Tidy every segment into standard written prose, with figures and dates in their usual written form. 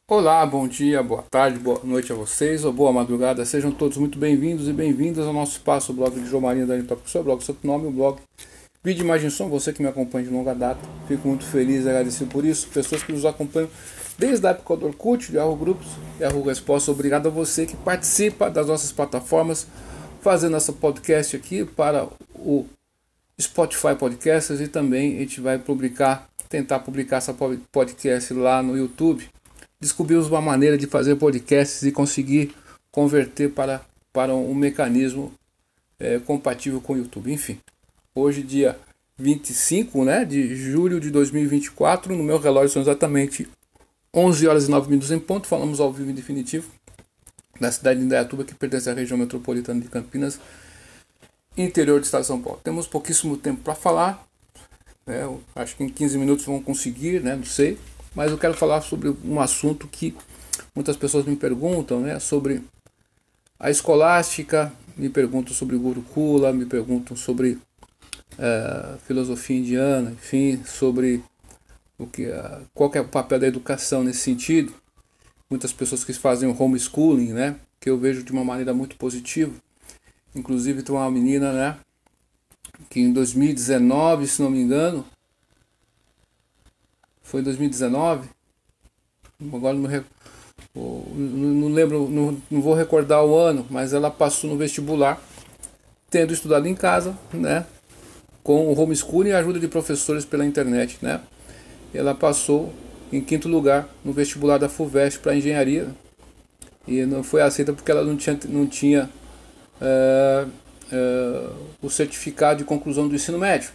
Olá, bom dia, boa tarde, boa noite a vocês, ou boa madrugada, sejam todos muito bem-vindos e bem-vindas ao nosso espaço, o blog de João Marinho da Top, seu blog, seu nome, o blog Vídeo Imagem Som, você que me acompanha de longa data, fico muito feliz e agradecido por isso, pessoas que nos acompanham desde a época do Orkut, de Yahoo Grupos, Yahoo Resposta, obrigado a você que participa das nossas plataformas, fazendo essa podcast aqui para o Spotify Podcasts e também a gente vai tentar publicar essa podcast lá no YouTube. Descobrimos uma maneira de fazer podcasts e conseguir converter para um mecanismo compatível com o YouTube. Enfim, hoje dia 25, de julho de 2024, no meu relógio são exatamente 11 horas e 9 minutos em ponto. Falamos ao vivo em definitivo da cidade de Indaiatuba, que pertence à região metropolitana de Campinas, interior do estado de São Paulo. Temos pouquíssimo tempo para falar, acho que em 15 minutos vamos conseguir, não sei. Mas eu quero falar sobre um assunto que muitas pessoas me perguntam, sobre a escolástica, me perguntam sobre o Gurukula, me perguntam sobre filosofia indiana, enfim, sobre qual que é o papel da educação nesse sentido. Muitas pessoas que fazem o homeschooling, que eu vejo de uma maneira muito positiva. Inclusive tem uma menina, que em 2019, se não me engano, foi em 2019, agora não lembro, não vou recordar o ano, mas ela passou no vestibular, tendo estudado em casa, com o homeschooling e a ajuda de professores pela internet, Ela passou em 5º lugar no vestibular da FUVEST para engenharia e não foi aceita porque ela não tinha o certificado de conclusão do ensino médio,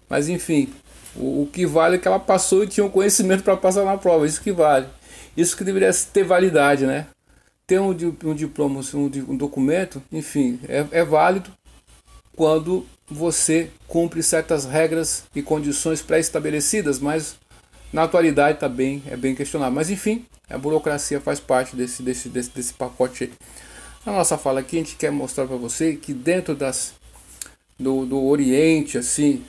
Mas enfim, o que vale é que ela passou e tinha um conhecimento para passar na prova, isso que vale. Isso que deveria ter validade, Ter um diploma, um documento, enfim, é válido quando você cumpre certas regras e condições pré-estabelecidas, mas na atualidade é bem questionável. Mas enfim, a burocracia faz parte desse pacote aí. Na nossa fala aqui, a gente quer mostrar para você que dentro do Oriente, assim,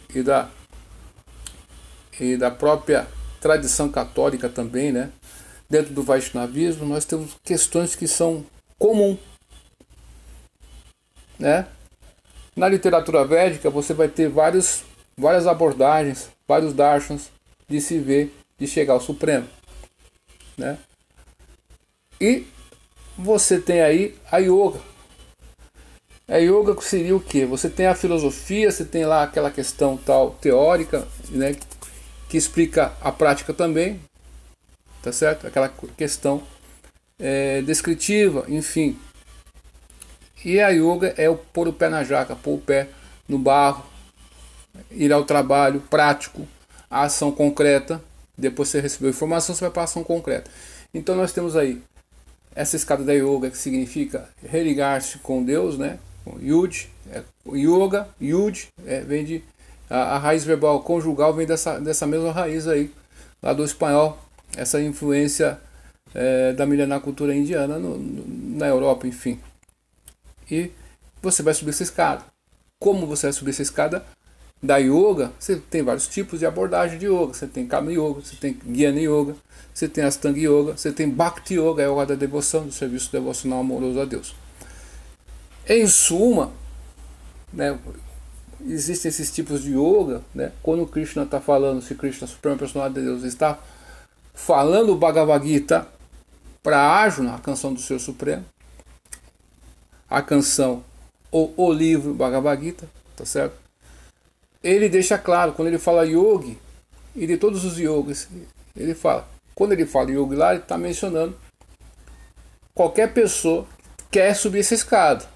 e da própria tradição católica também, dentro do Vaishnavismo, nós temos questões que são comuns, Na literatura védica você vai ter várias abordagens, vários darshans de se ver, de chegar ao Supremo, E você tem aí a yoga. A yoga seria o quê? Você tem a filosofia, você tem lá aquela questão tal teórica, que explica a prática também, tá certo? Aquela questão descritiva, enfim. E a yoga é o pôr o pé na jaca, pôr o pé no barro, ir ao trabalho prático, a ação concreta. Depois você recebeu informação, você vai para a ação concreta. Então nós temos aí essa escada da yoga, que significa religar-se com Deus, com Yud, yoga, Yud, vem de a raiz verbal conjugal vem dessa mesma raiz aí, lá do espanhol, essa influência da milenar cultura indiana na Europa, enfim. E você vai subir essa escada. Como você vai subir essa escada da yoga? Você tem vários tipos de abordagem de yoga. Você tem Karma Yoga, você tem Jnana Yoga, você tem Astanga Yoga, você tem Bhakti Yoga, é a yoga da devoção, do serviço devocional amoroso a Deus. Em suma, existem esses tipos de yoga, quando Krishna está falando, se Krishna, Supremo Personalidade de Deus, está falando o Bhagavad Gita para Arjuna, a canção do Senhor Supremo, a canção ou o livro Bhagavad Gita, tá certo? Ele deixa claro, quando ele fala yogi, e de todos os yogas, ele fala, quando ele fala yogi lá, ele está mencionando qualquer pessoa que quer subir essa escada.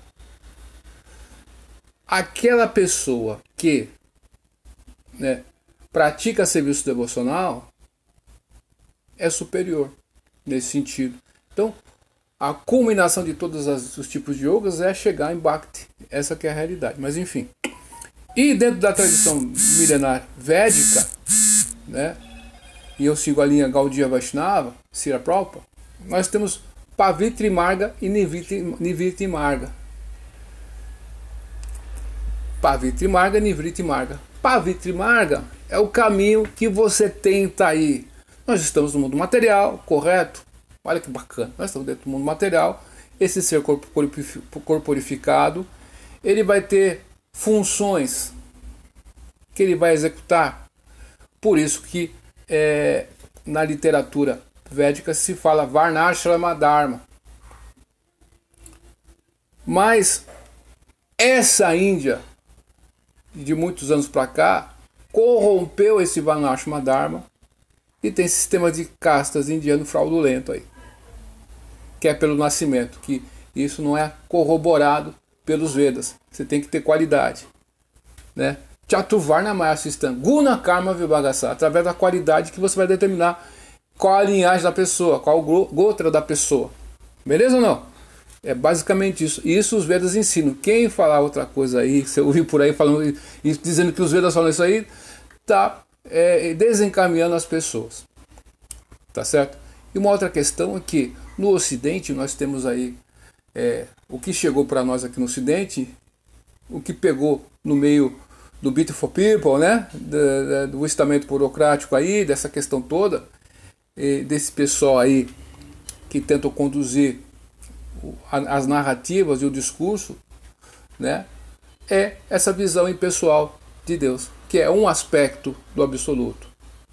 Aquela pessoa que pratica serviço devocional é superior nesse sentido. Então, a culminação de todos os tipos de yogas é chegar em Bhakti. Essa que é a realidade. Mas enfim. E dentro da tradição milenar védica, e eu sigo a linha Gaudiya Vaishnava, Srila Prabhupada, nós temos Pavitri Marga e Nivriti Marga. Pavitri Marga, Nivriti Marga. Pavitri Marga é o caminho que você tenta ir. Nós estamos no mundo material, correto? Olha que bacana, nós estamos dentro do mundo material. Esse ser corporificado, ele vai ter funções que ele vai executar. Por isso que na literatura védica se fala Varnashrama Dharma. Mas essa Índia, de muitos anos para cá, corrompeu esse Varnashrama Dharma e tem sistema de castas indiano fraudulento aí, que é pelo nascimento, que isso não é corroborado pelos Vedas. Você tem que ter qualidade, né? Chatuvarna Mayasistan, Guna Karma Vibhagasa, através da qualidade que você vai determinar qual a linhagem da pessoa, qual o gotra da pessoa. Beleza ou não? É basicamente isso. Isso os Vedas ensinam. Quem falar outra coisa aí, você ouviu por aí falando, dizendo que os Vedas falam isso aí, tá desencaminhando as pessoas. Tá certo? E uma outra questão é que no Ocidente nós temos aí o que chegou para nós aqui no Ocidente, o que pegou no meio do Beautiful People, né? Do estamento burocrático aí, dessa questão toda, desse pessoal aí que tentam conduzir as narrativas e o discurso, né? É essa visão impessoal de Deus, que é um aspecto do absoluto.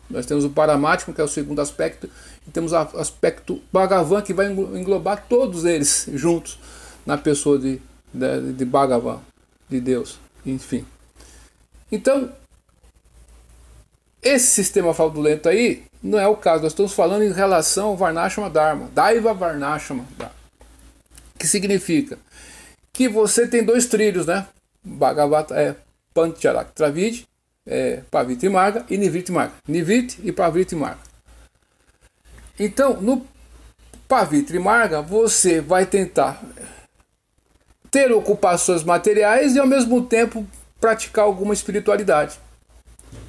Nós temos o Paramatma, que é o segundo aspecto, e temos o aspecto Bhagavan, que vai englobar todos eles juntos na pessoa de Bhagavan, de Deus, enfim. Então, esse sistema fraudulento aí não é o caso. Nós estamos falando em relação ao Varnashrama Dharma, Daiva Varnashrama Dharma, que significa que você tem dois trilhos, né? Bhagavata Pancharaktravid, Pavitra Marga e Nivritti Marga. Nivritti e Pavitra Marga. Então, no Pavitra Marga, você vai tentar ter ocupações materiais e ao mesmo tempo praticar alguma espiritualidade.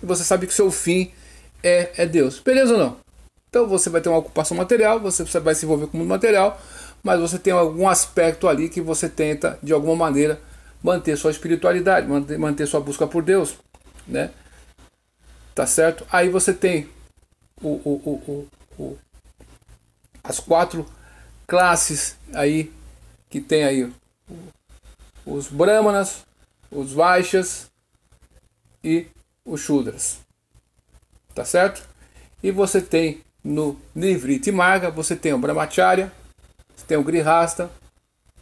E você sabe que seu fim é Deus. Beleza ou não? Então você vai ter uma ocupação material, você vai se envolver com o mundo material, mas você tem algum aspecto ali que você tenta, de alguma maneira, manter sua espiritualidade, manter sua busca por Deus, né? Tá certo? Aí você tem as 4 classes aí, que tem aí os Brahmanas, os Vaishyas e os Shudras. Tá certo? E você tem no Nivritti Marga, você tem o Brahmacharya, você tem o Grihasta,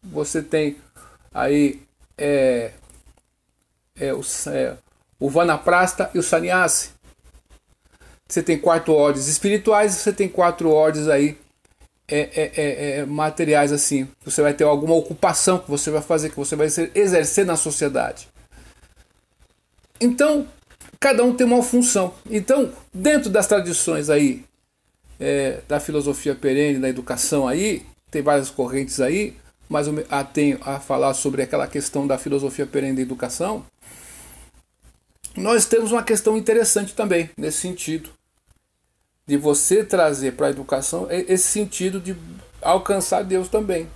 você tem aí o Vanaprastha e o Sannyasi. Você tem 4 ordens espirituais, você tem 4 ordens aí materiais, assim. Você vai ter alguma ocupação que você vai fazer, que você vai exercer na sociedade. Então, cada um tem uma função. Então, dentro das tradições aí, da filosofia perene, da educação aí, tem várias correntes aí, mas eu tenho a falar sobre aquela questão da filosofia perene da educação. Nós temos uma questão interessante também, nesse sentido, de você trazer para a educação esse sentido de alcançar Deus também.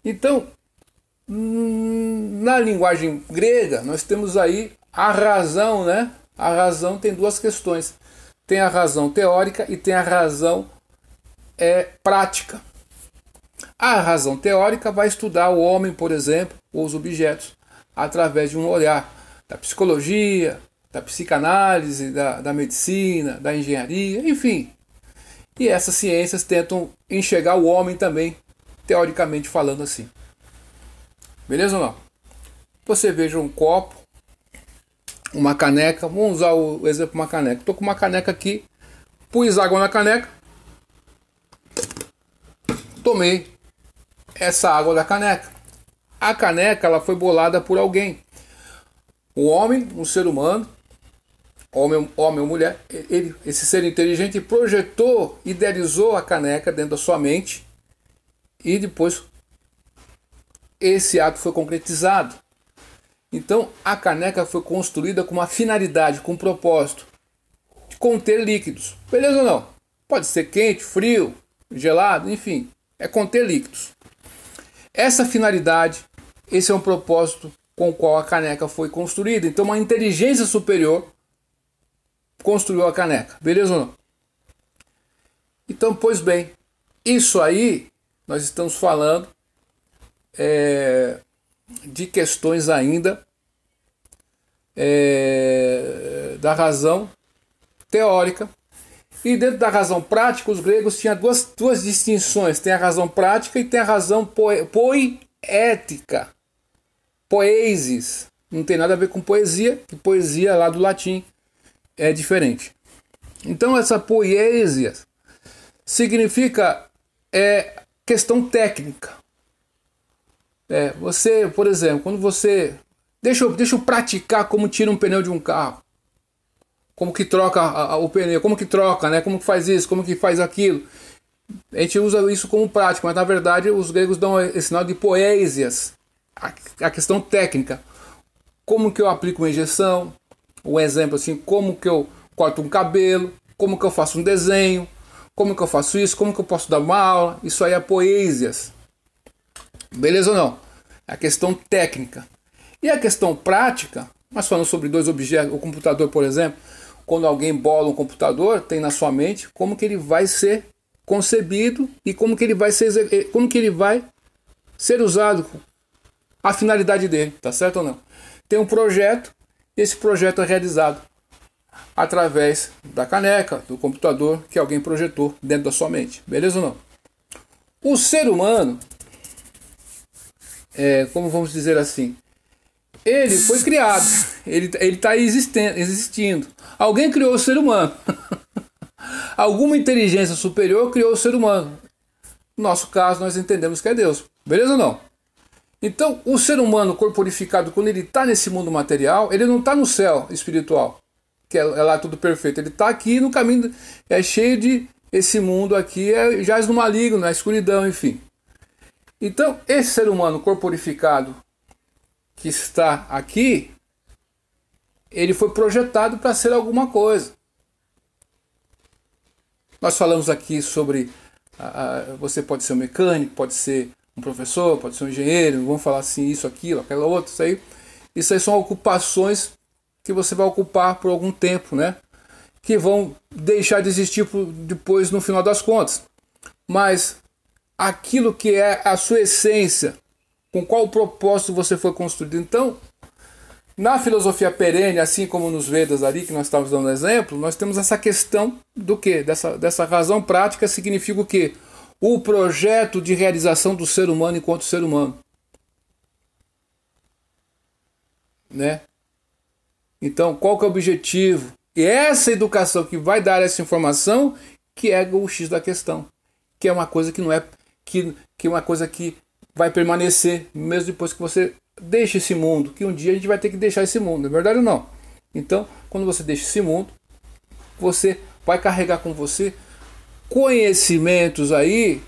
Então, na linguagem grega, nós temos aí a razão, né? A razão tem 2 questões. Tem a razão teórica e tem a razão prática. A razão teórica vai estudar o homem, por exemplo, ou os objetos, através de um olhar da psicologia, da psicanálise, da medicina, da engenharia, enfim. E essas ciências tentam enxergar o homem também, teoricamente falando assim. Beleza ou não? Você veja um copo, uma caneca, vamos usar o exemplo de uma caneca. Estou com uma caneca aqui, pus água na caneca, tomei essa água da caneca. A caneca ela foi bolada por alguém. O homem, um ser humano, homem ou mulher, esse ser inteligente projetou, idealizou a caneca dentro da sua mente e depois esse ato foi concretizado. Então a caneca foi construída com uma finalidade, com um propósito de conter líquidos. Beleza ou não? Pode ser quente, frio, gelado, enfim, é conter líquidos. Essa finalidade, esse é um propósito com o qual a caneca foi construída. Então uma inteligência superior construiu a caneca. Beleza ou não? Então, pois bem, isso aí nós estamos falando de questões ainda da razão teórica. E dentro da razão prática, os gregos tinham duas distinções. Tem a razão prática e tem a razão poética. Poesis. Não tem nada a ver com poesia, que poesia lá do latim é diferente. Então essa poesia significa questão técnica. Você, por exemplo, quando você... Deixa eu praticar como tira um pneu de um carro. Como que troca o pneu, como que troca, né? Como que faz isso, como que faz aquilo. A gente usa isso como prática, mas na verdade os gregos dão esse sinal de poesias, a questão técnica. Como que eu aplico uma injeção, um exemplo assim, como que eu corto um cabelo, como que eu faço um desenho, como que eu faço isso, como que eu posso dar uma aula. Isso aí é poesias. Beleza ou não? É a questão técnica. E a questão prática, nós falamos sobre dois objetos, o computador, por exemplo. Quando alguém bola um computador, tem na sua mente como que ele vai ser concebido e como que ele vai ser usado, a finalidade dele, tá certo ou não? Tem um projeto, e esse projeto é realizado através da caneca, do computador que alguém projetou dentro da sua mente, beleza ou não? O ser humano, como vamos dizer assim, ele foi criado, ele está existindo. Alguém criou o ser humano. Alguma inteligência superior criou o ser humano. No nosso caso, nós entendemos que é Deus. Beleza ou não? Então, o ser humano corporificado, quando ele está nesse mundo material, ele não está no céu espiritual, que é lá tudo perfeito. Ele está aqui no caminho, cheio de... Esse mundo aqui jaz no maligno, na escuridão, enfim. Então, esse ser humano corporificado que está aqui, ele foi projetado para ser alguma coisa. Nós falamos aqui sobre você pode ser um mecânico, pode ser um professor, pode ser um engenheiro, vamos falar assim, isso, aquilo, aquela outra, isso aí são ocupações que você vai ocupar por algum tempo, né? Que vão deixar de existir depois no final das contas. Mas aquilo que é a sua essência, com qual propósito você foi construído. Então, na filosofia perene, assim como nos Vedas ali, que nós estávamos dando exemplo, nós temos essa questão do quê? Dessa razão prática significa o quê? O projeto de realização do ser humano enquanto ser humano. Né? Então, qual que é o objetivo? E essa educação que vai dar essa informação, que é o X da questão. Que é uma coisa que não é... Que é uma coisa que vai permanecer mesmo depois que você deixa esse mundo, que um dia a gente vai ter que deixar esse mundo, é verdade ou não? Então, quando você deixa esse mundo, você vai carregar com você conhecimentos aí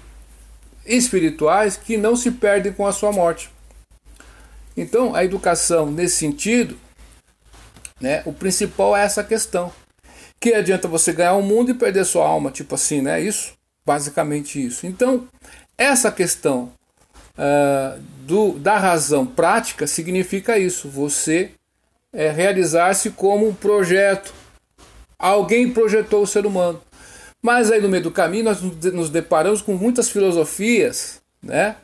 espirituais que não se perdem com a sua morte. Então, a educação nesse sentido, né, o principal é essa questão. Que adianta você ganhar o mundo e perder sua alma, tipo assim, né? Isso, basicamente isso. Então, essa questão da razão prática significa isso, você realizar-se como um projeto. Alguém projetou o ser humano. Mas aí no meio do caminho nós nos deparamos com muitas filosofias, né?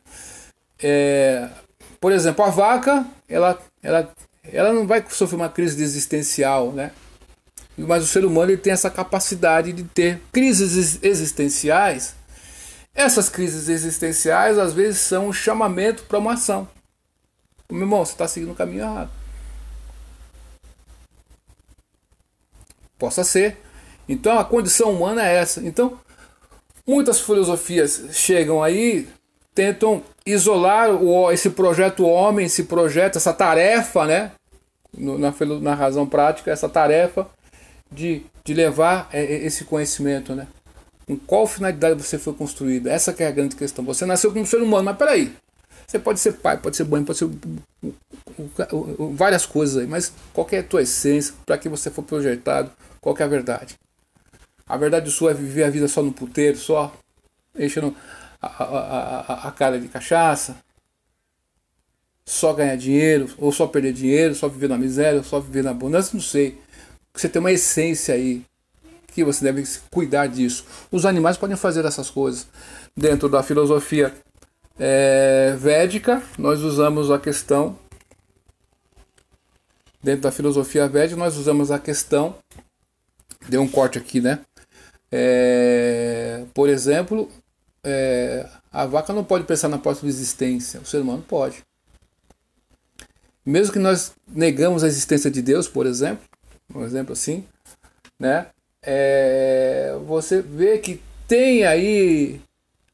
Por exemplo, a vaca, ela não vai sofrer uma crise existencial, né? Mas o ser humano ele tem essa capacidade de ter crises existenciais. Essas crises existenciais, às vezes, são um chamamento para uma ação. Meu irmão, você está seguindo o caminho errado. Possa ser. Então, a condição humana é essa. Então, muitas filosofias chegam aí, tentam isolar esse projeto homem, esse projeto, essa tarefa, né? Na razão prática, essa tarefa de levar esse conhecimento, né? Com qual finalidade você foi construído? Essa que é a grande questão. Você nasceu como ser humano, mas peraí. Você pode ser pai, pode ser mãe, pode ser várias coisas aí, mas qual que é a tua essência? Para que você foi projetado? Qual que é a verdade? A verdade sua é viver a vida só no puteiro, só enchendo a cara de cachaça? Só ganhar dinheiro, ou só perder dinheiro, só viver na miséria, ou só viver na abundância? Não sei. Você tem uma essência aí que você deve cuidar disso. Os animais podem fazer essas coisas. Dentro da filosofia védica, nós usamos a questão. Dentro da filosofia védica, nós usamos a questão. Deu um corte aqui, né? Por exemplo, a vaca não pode pensar na própria existência. O ser humano pode. Mesmo que nós negamos a existência de Deus, por exemplo, um exemplo assim, né? Você vê que tem aí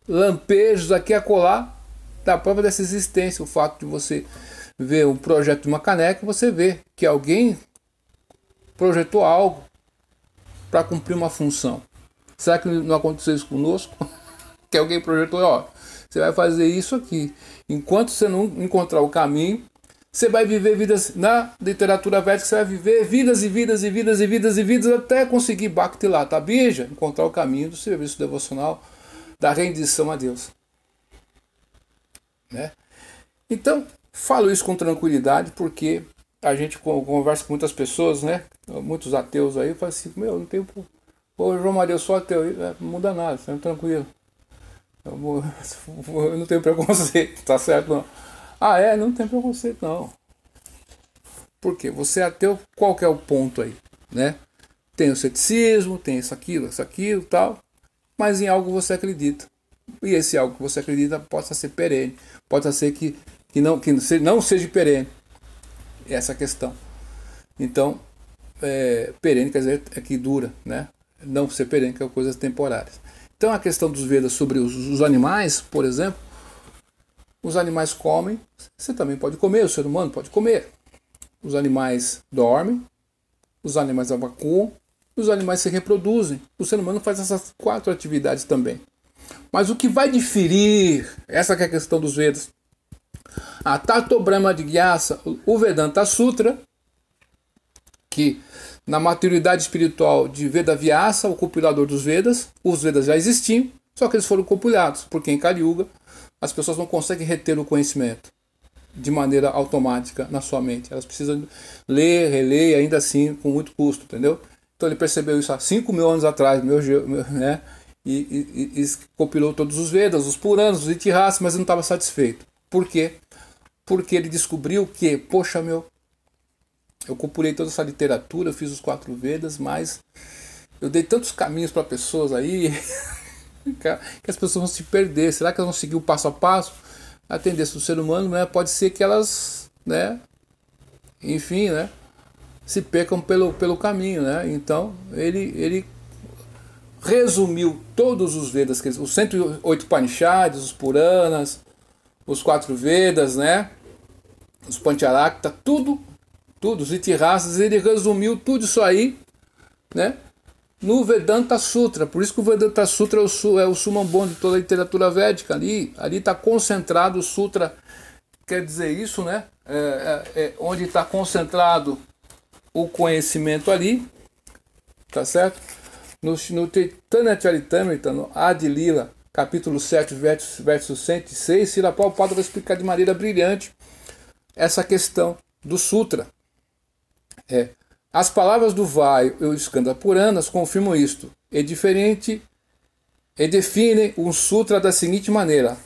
lampejos aqui a acolá da própria dessa existência. O fato de você ver um projeto de uma caneca, você vê que alguém projetou algo para cumprir uma função. Será que não aconteceu isso conosco? Que alguém projetou, ó, você vai fazer isso aqui. Enquanto você não encontrar o caminho, você vai viver vidas, na literatura védica, você vai viver vidas e vidas e vidas e vidas e vidas até conseguir Bhakti lá, tá? Bija, encontrar o caminho do serviço devocional, da rendição a Deus. Né? Então, falo isso com tranquilidade, porque a gente conversa com muitas pessoas, né? Muitos ateus aí, fala assim, meu, não tenho... Ô, João Maria, eu sou ateu, não muda nada, tá tranquilo. Eu não tenho preconceito, tá certo? Não. Não tem preconceito, não. Por quê? Você é ateu, qual que é o ponto aí, né? Tem o ceticismo, tem isso, aquilo, tal, mas em algo você acredita. E esse algo que você acredita possa ser perene, pode ser que não seja perene. Essa é a questão. Então, perene quer dizer que dura, né? Não ser perene, que é coisas temporárias. Então, a questão dos Vedas sobre os animais, por exemplo, os animais comem, você também pode comer, o ser humano pode comer. Os animais dormem, os animais evacuam, os animais se reproduzem. O ser humano faz essas 4 atividades também. Mas o que vai diferir, essa que é a questão dos Vedas, a Tato Brahma Jigyasa, o Vedanta Sutra, que na maturidade espiritual de Veda Vyasa, o compilador dos Vedas, os Vedas já existiam, só que eles foram compilados, porque em Kali Yuga as pessoas não conseguem reter o conhecimento de maneira automática na sua mente. Elas precisam ler, reler, e ainda assim com muito custo, entendeu? Então ele percebeu isso há 5.000 anos atrás, né? E compilou todos os Vedas, os Puranas, os Itihas, mas ele não estava satisfeito. Por quê? Porque ele descobriu que, poxa, eu compilei toda essa literatura, eu fiz os 4 Vedas, mas eu dei tantos caminhos para pessoas aí que as pessoas vão se perder. Será que elas vão seguir o passo a passo? A tendência do ser humano, né, pode ser que elas, né, enfim, né, se percam pelo caminho, né? Então ele resumiu todos os Vedas, os 108 Upanishads, os Puranas, os 4 Vedas, né, os Pancharakta, tudo, os Itihasas, ele resumiu tudo isso aí, né, no Vedanta Sutra. Por isso que o Vedanta Sutra é o summum bonum de toda a literatura védica. Ali está concentrado o Sutra, quer dizer isso, né? Onde está concentrado o conhecimento ali, tá certo? No Chaitanya Charitamrita, no Adi Lila, capítulo 7, verso 106, Srila Prabhupada vai explicar de maneira brilhante essa questão do Sutra. As palavras do Vai e o Skanda Puranas confirmam isto. É diferente e definem um sutra da seguinte maneira: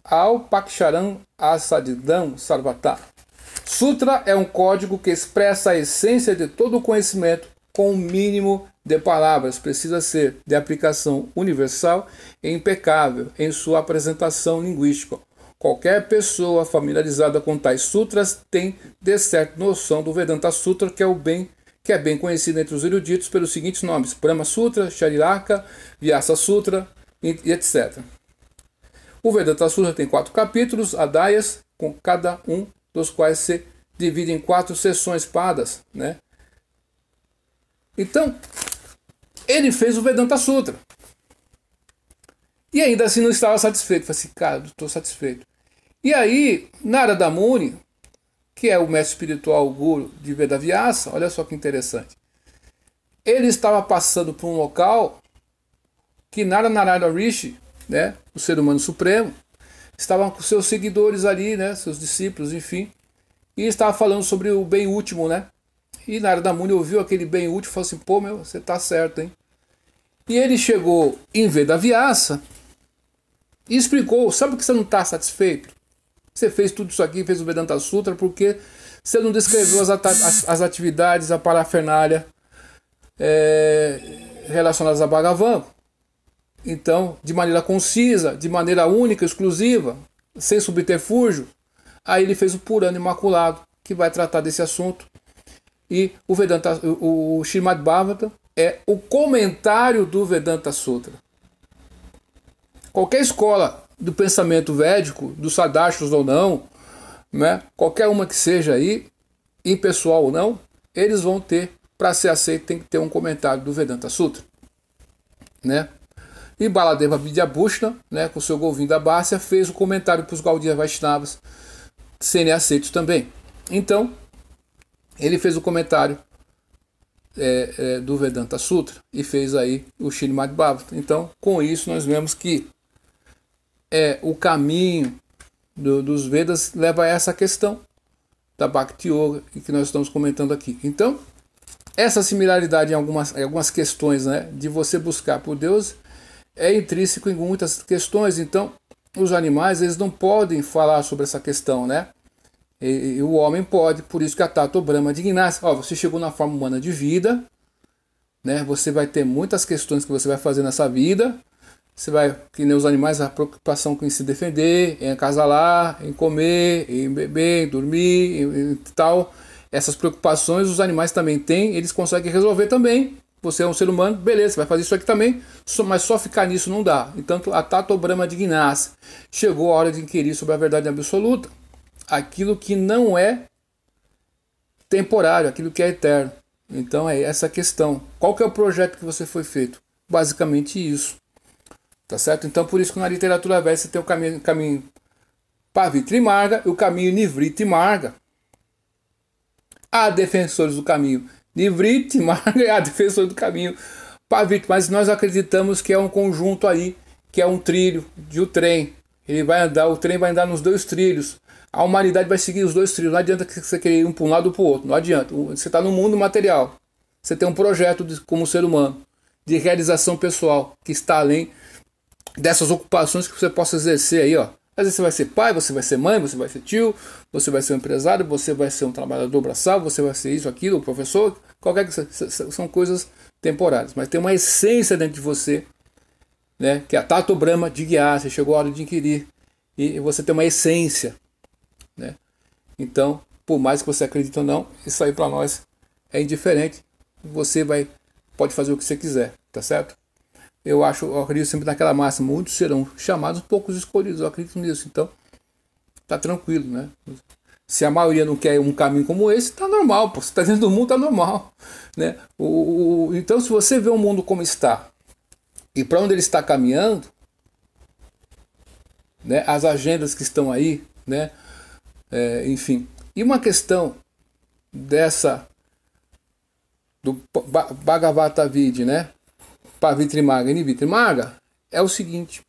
Alpaksharam Asadidam Sarvata. Sutra é um código que expressa a essência de todo o conhecimento com um mínimo de palavras. Precisa ser de aplicação universal e impecável em sua apresentação linguística. Qualquer pessoa familiarizada com tais sutras tem, de certo, noção do Vedanta Sutra, que é bem conhecido entre os eruditos pelos seguintes nomes: Brahma Sutra, Shariraka, Vyasa Sutra, e etc. O Vedanta Sutra tem 4 capítulos, adhyayas, com cada um dos quais se divide em 4 seções padas, né? Então, ele fez o Vedanta Sutra. E ainda assim não estava satisfeito. Falei assim, cara, não estou satisfeito. E aí, Narada Muni, que é o mestre espiritual, o guru de Veda Vyasa, olha só que interessante. Ele estava passando por um local que Narayana Rishi, né, o ser humano supremo, estava com seus seguidores ali, né, seus discípulos, enfim, e estava falando sobre o bem último, né? E Narada Muni ouviu aquele bem útil e falou assim, pô, meu, você tá certo, hein? E ele chegou em Vedavyasa e explicou, sabe por que você não está satisfeito? Você fez tudo isso aqui, fez o Vedanta Sutra, porque você não descreveu as atividades, a parafernália relacionadas a Bhagavan. Então, de maneira concisa, de maneira única, exclusiva, sem subterfúgio, aí ele fez o Purana Imaculado, que vai tratar desse assunto. E o Srimad Bhagavatam é o comentário do Vedanta Sutra. Qualquer escola do pensamento védico, dos sadhashras ou não, né, qualquer uma que seja aí, impessoal ou não, eles vão ter, para ser aceito, tem que ter um comentário do Vedanta Sutra. Né? E Baladeva Vidyabhushana, né, com o seu Govinda Bhasya, fez o comentário para os Gaudiya Vaishnavas serem aceitos também. Então, ele fez o comentário do Vedanta Sutra e fez aí o Srimad Bhagavatam. Então, com isso, nós vemos que o caminho dos Vedas leva a essa questão da Bhakti Yoga e que nós estamos comentando aqui. Então, essa similaridade em algumas questões, né, de você buscar por Deus é intrínseco em muitas questões. Então, os animais eles não podem falar sobre essa questão, né? E o homem pode, por isso que a Tato Brahma dignasse. Você chegou na forma humana de vida, né? Você vai ter muitas questões que você vai fazer nessa vida. Você vai, que nem os animais, a preocupação em se defender, em acasalar, em comer, em beber, em dormir e tal. Essas preocupações os animais também têm, eles conseguem resolver também. Você é um ser humano, beleza, você vai fazer isso aqui também, mas só ficar nisso não dá. Então a Tato Brahma dignasse. Chegou a hora de inquirir sobre a verdade absoluta. Aquilo que não é temporário, aquilo que é eterno. Então é essa questão. Qual que é o projeto que você foi feito? Basicamente isso. Tá certo? Então por isso que na literatura védica você tem o caminho Pavitra Marga e o caminho Nivriti Marga. Há defensores do caminho Nivriti Marga e há defensores do caminho Pavitra. Mas nós acreditamos que é um conjunto aí, que é um trilho de um trem. O trem vai andar nos dois trilhos. A humanidade vai seguir os dois trilhos. Não adianta que você querer ir para um lado ou para o outro. Não adianta. Você está no mundo material. Você tem um projeto como ser humano de realização pessoal que está além dessas ocupações que você possa exercer aí, ó. Às vezes você vai ser pai, você vai ser mãe, você vai ser tio, você vai ser um empresário, você vai ser um trabalhador braçal, você vai ser isso, aquilo, um professor, qualquer que seja. São coisas temporárias. Mas tem uma essência dentro de você, né? Que é a Tato Brahma de guiar. Você chegou a hora de inquirir. E você tem uma essência. Né? Então, por mais que você acredite ou não, isso aí para nós é indiferente. Você pode fazer o que você quiser, tá certo? Eu acredito sempre naquela máxima, muitos serão chamados, poucos escolhidos. Eu acredito nisso, então tá tranquilo, né? Se a maioria não quer um caminho como esse, tá normal, pô. Você tá dentro do mundo, tá normal, né? Então, se você vê o mundo como está e para onde ele está caminhando, né? As agendas que estão aí, né? Enfim, e uma questão do Bhagavata Vidya, né? Pavitra Marga e Nivitra Marga, é o seguinte,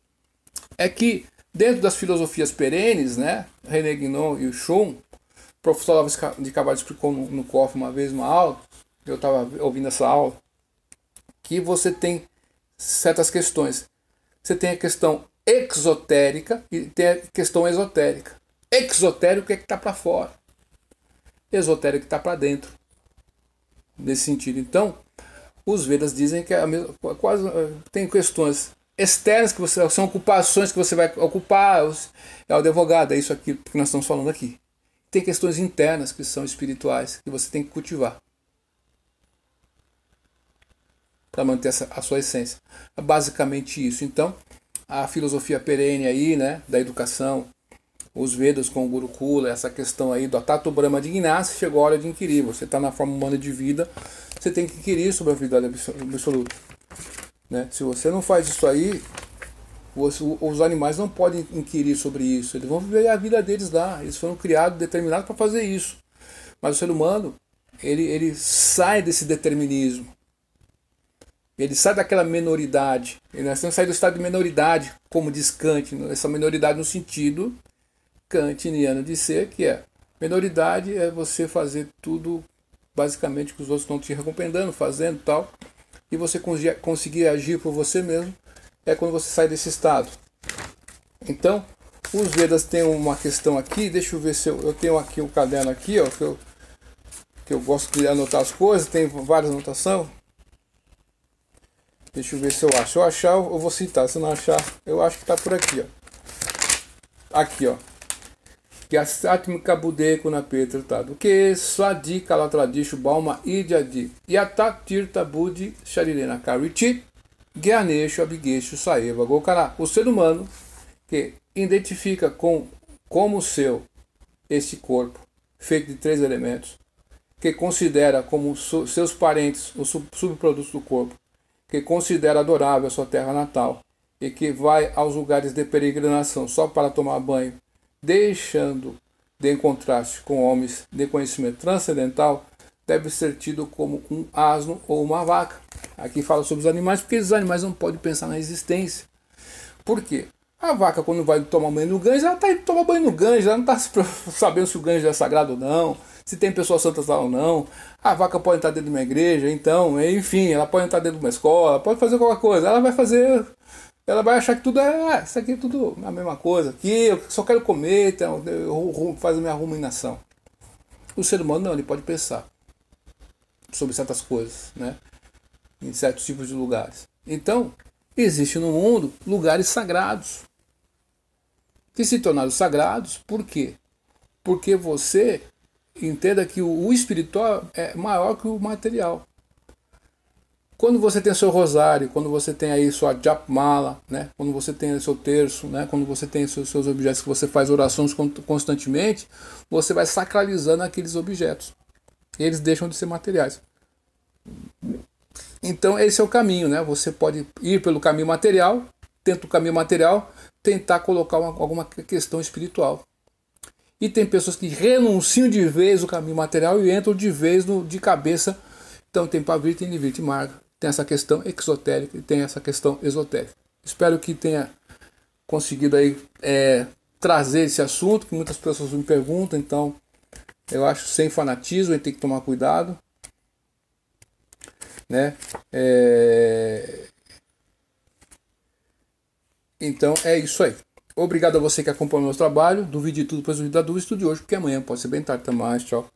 é que dentro das filosofias perenes, né? René Guénon e o Shum, o professor Olavo de Carvalho explicou no COF uma vez uma aula, eu estava ouvindo essa aula, que você tem certas questões. Você tem a questão exotérica e tem a questão esotérica. Exotérico é que está para fora. Esotérico é que está para dentro. Nesse sentido. Então, os Vedas dizem que tem questões externas que são ocupações que você vai ocupar. É o advogado, é isso aqui que nós estamos falando aqui. Tem questões internas que são espirituais, que você tem que cultivar. Para manter a sua essência. É basicamente isso. Então, a filosofia perene aí, né, da educação, os Vedas com o Gurukula, essa questão aí do Tato Brahma de Gnasi, chegou a hora de inquirir. Você está na forma humana de vida, você tem que inquirir sobre a verdade absoluta. Né? Se você não faz isso aí, os animais não podem inquirir sobre isso. Eles vão viver a vida deles lá. Eles foram criados, determinados para fazer isso. Mas o ser humano, ele sai desse determinismo. Ele sai daquela menoridade. Nós temos que sair do estado de menoridade, como diz Kant. Essa menoridade no sentido kantiniano de ser, que é menoridade é você fazer tudo basicamente que os outros estão te recomendando, fazendo tal, e você conseguir agir por você mesmo, é quando você sai desse estado. Então, os Vedas têm uma questão aqui, deixa eu ver se eu tenho aqui o caderno aqui, ó, que eu gosto de anotar as coisas, tem várias anotações. Deixa eu ver se eu acho. Se eu achar, eu vou citar. Se não achar, eu acho que está por aqui, ó. Aqui, ó. Que a Satmika Budeko na Petra, tá? Do que Swadi Kalatradishu Bauma Idyadi. Yata Tirta Budi Sharirena Kariti Gyaneshu Abigeshu Saeva Gokara. O ser humano que identifica como seu este corpo, feito de 3 elementos, que considera como seus parentes os subprodutos do corpo, que considera adorável a sua terra natal e que vai aos lugares de peregrinação só para tomar banho, deixando de encontrar-se com homens de conhecimento transcendental, deve ser tido como um asno ou uma vaca. Aqui fala sobre os animais, porque os animais não podem pensar na existência. Por quê? A vaca, quando vai tomar banho no Ganges, ela está indo tomar banho no Ganges, ela não está sabendo se o Ganges é sagrado ou não, se tem pessoas santas lá ou não. A vaca pode estar dentro de uma igreja, então, enfim, ela pode estar dentro de uma escola, pode fazer qualquer coisa. Ela vai achar que tudo isso aqui é tudo a mesma coisa, aqui eu só quero comer, então eu faço a minha ruminação. O ser humano não, ele pode pensar sobre certas coisas, né? Em certos tipos de lugares. Então, existe no mundo lugares sagrados que se tornaram sagrados. Por quê? Porque você entenda que o espiritual é maior que o material. Quando você tem seu rosário, quando você tem aí sua japmala, né? Quando você tem seu terço, né? Quando você tem seus objetos que você faz orações constantemente, você vai sacralizando aqueles objetos. E eles deixam de ser materiais. Então esse é o caminho, né? Você pode ir pelo caminho material, tenta o caminho material, tentar colocar alguma questão espiritual. E tem pessoas que renunciam de vez o caminho material e entram de vez de cabeça. Então tem Pavrita e Nivritti Marga. Tem essa questão exotérica e tem essa questão esotérica. Espero que tenha conseguido aí trazer esse assunto, que muitas pessoas me perguntam. Então eu acho sem fanatismo, a gente tem que tomar cuidado, né? Então é isso aí. Obrigado a você que acompanha o meu trabalho. Duvide de tudo, depois duvide da dúvida. Estude hoje, porque amanhã pode ser bem tarde. Até mais, tchau.